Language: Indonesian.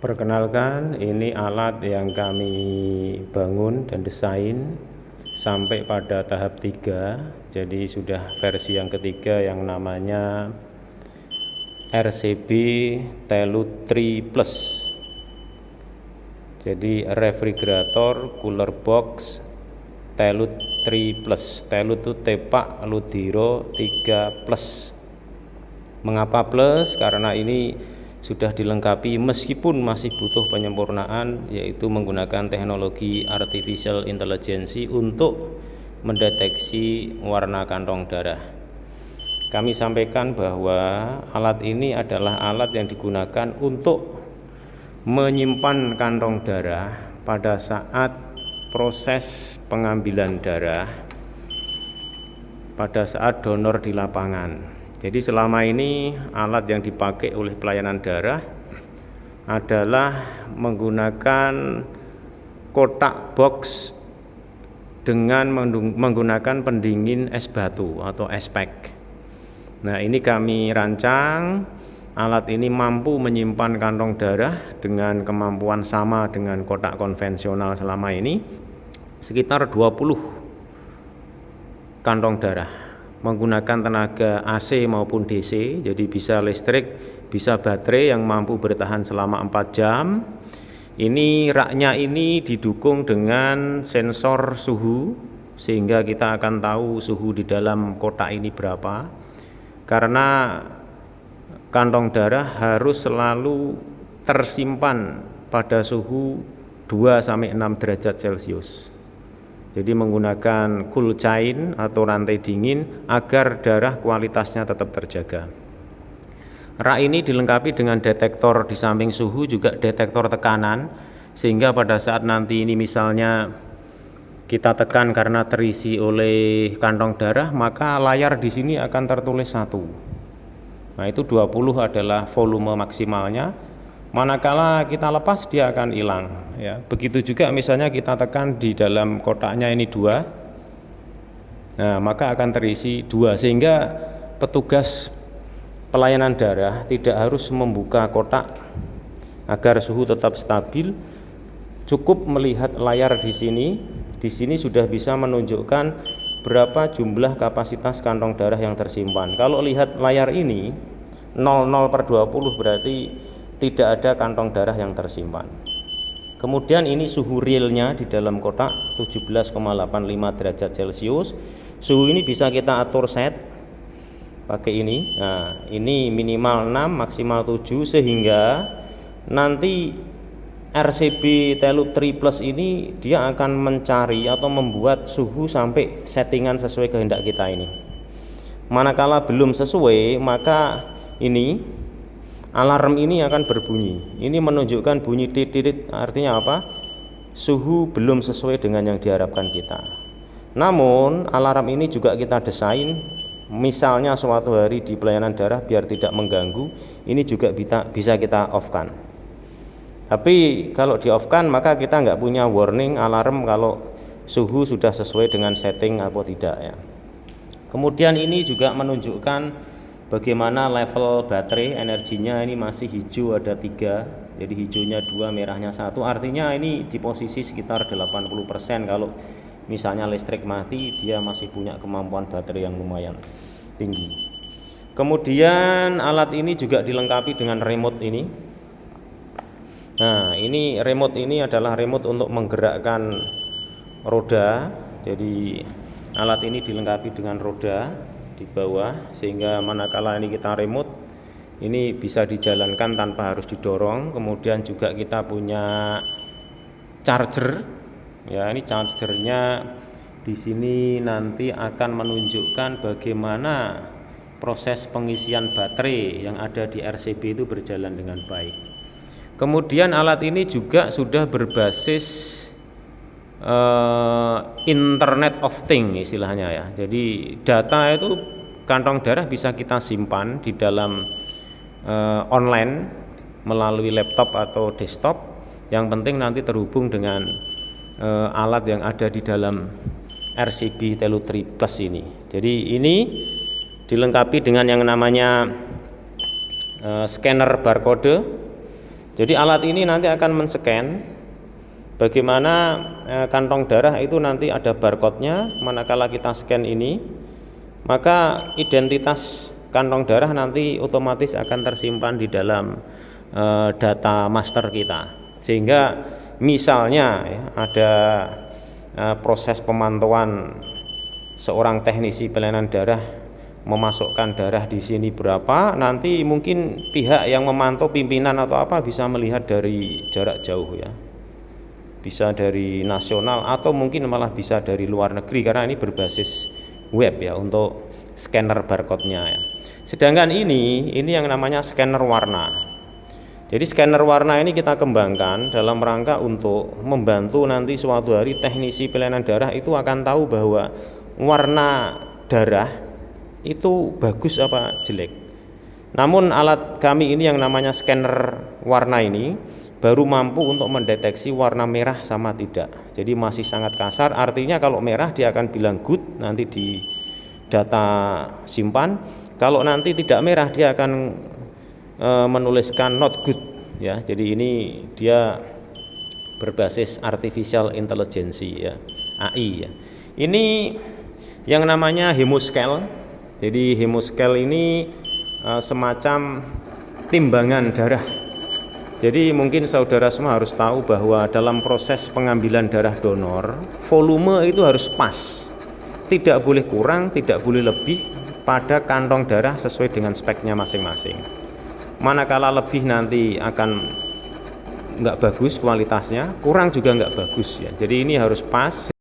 Perkenalkan, ini alat yang kami bangun dan desain sampai pada tahap 3. Jadi sudah versi yang ketiga yang namanya RCB Telu 3 Plus. Jadi refrigerator cooler box Telu 3 Plus. Telu itu tepak Ludiro 3 Plus. Mengapa plus? Karena ini sudah dilengkapi meskipun masih butuh penyempurnaan, yaitu menggunakan teknologi artificial intelligence untuk mendeteksi warna kantong darah. Kami sampaikan bahwa alat ini adalah alat yang digunakan untuk menyimpan kantong darah pada saat proses pengambilan darah, pada saat donor di lapangan. Jadi selama ini alat yang dipakai oleh pelayanan darah adalah menggunakan kotak box dengan menggunakan pendingin es batu atau es pack. Nah, ini kami rancang alat ini mampu menyimpan kantong darah dengan kemampuan sama dengan kotak konvensional selama ini, sekitar 20 kantong darah. Menggunakan tenaga AC maupun DC, jadi bisa listrik, bisa baterai yang mampu bertahan selama 4 jam. Ini raknya ini didukung dengan sensor suhu, sehingga kita akan tahu suhu di dalam kotak ini berapa. Karena kantong darah harus selalu tersimpan pada suhu 2-6 derajat Celcius. Jadi menggunakan cool chain atau rantai dingin agar darah kualitasnya tetap terjaga. Rak ini dilengkapi dengan detektor di samping suhu, juga detektor tekanan, sehingga pada saat nanti ini misalnya kita tekan karena terisi oleh kantong darah, maka layar di sini akan tertulis 1. Nah, itu 20 adalah volume maksimalnya. Manakala kita lepas dia akan hilang, ya. Begitu juga misalnya kita tekan di dalam kotaknya ini 2, nah maka akan terisi 2, sehingga petugas pelayanan darah tidak harus membuka kotak agar suhu tetap stabil. Cukup melihat layar di sini. Di sini sudah bisa menunjukkan berapa jumlah kapasitas kantong darah yang tersimpan. Kalau lihat layar ini 00/20 berarti tidak ada kantong darah yang tersimpan. Kemudian ini suhu realnya di dalam kotak 17,85 derajat Celcius. Suhu ini bisa kita atur set pakai ini. Nah, ini minimal 6, maksimal 7, sehingga nanti RCB Telu 3 Plus ini dia akan mencari atau membuat suhu sampai settingan sesuai kehendak kita ini. Manakala belum sesuai, maka ini alarm ini akan berbunyi. Ini menunjukkan bunyi titit, artinya apa? Suhu belum sesuai dengan yang diharapkan kita. Namun alarm ini juga kita desain, misalnya suatu hari di pelayanan darah biar tidak mengganggu, ini juga bisa kita off-kan. Tapi kalau di off-kan maka kita nggak punya warning alarm kalau suhu sudah sesuai dengan setting atau tidak, ya. Kemudian ini juga menunjukkan bagaimana level baterai, energinya ini masih hijau ada 3, jadi hijaunya 2, merahnya 1, artinya ini di posisi sekitar 80%. Kalau misalnya listrik mati, dia masih punya kemampuan baterai yang lumayan tinggi. Kemudian alat ini juga dilengkapi dengan remote ini. Nah, ini remote ini adalah remote untuk menggerakkan roda. Jadi alat ini dilengkapi dengan roda di bawah, sehingga manakala ini kita remote, ini bisa dijalankan tanpa harus didorong. Kemudian juga kita punya charger, ya. Ini chargernya di sini nanti akan menunjukkan bagaimana proses pengisian baterai yang ada di RCB itu berjalan dengan baik. Kemudian alat ini juga sudah berbasis Internet of Things istilahnya, ya. Jadi data itu kantong darah bisa kita simpan di dalam online melalui laptop atau desktop. Yang penting nanti terhubung dengan alat yang ada di dalam RCB Telu 3 Plus ini. Jadi ini dilengkapi dengan yang namanya scanner barcode. Jadi alat ini nanti akan men-scan bagaimana kantong darah itu nanti ada barcode-nya. Manakala kita scan ini, maka identitas kantong darah nanti otomatis akan tersimpan di dalam data master kita. Sehingga misalnya ya, ada proses pemantauan seorang teknisi pelayanan darah memasukkan darah di sini berapa, nanti mungkin pihak yang memantau pimpinan atau apa bisa melihat dari jarak jauh ya, bisa dari nasional atau mungkin malah bisa dari luar negeri, karena ini berbasis web ya untuk scanner barcode-nya ya. Sedangkan ini yang namanya scanner warna. Jadi scanner warna ini kita kembangkan dalam rangka untuk membantu nanti suatu hari teknisi pelayanan darah itu akan tahu bahwa warna darah itu bagus apa jelek. Namun alat kami ini yang namanya scanner warna ini baru mampu untuk mendeteksi warna merah sama tidak. Jadi masih sangat kasar, artinya kalau merah dia akan bilang good, nanti di data simpan. Kalau nanti tidak merah dia akan menuliskan not good ya. Jadi ini dia berbasis artificial intelligence ya, AI ya. Ini yang namanya hemoscale. Jadi hemoscale ini semacam timbangan darah. Jadi mungkin saudara semua harus tahu bahwa dalam proses pengambilan darah donor, volume itu harus pas. Tidak boleh kurang, tidak boleh lebih pada kantong darah sesuai dengan speknya masing-masing. Manakala lebih nanti akan nggak bagus kualitasnya, kurang juga nggak bagus ya. Jadi ini harus pas.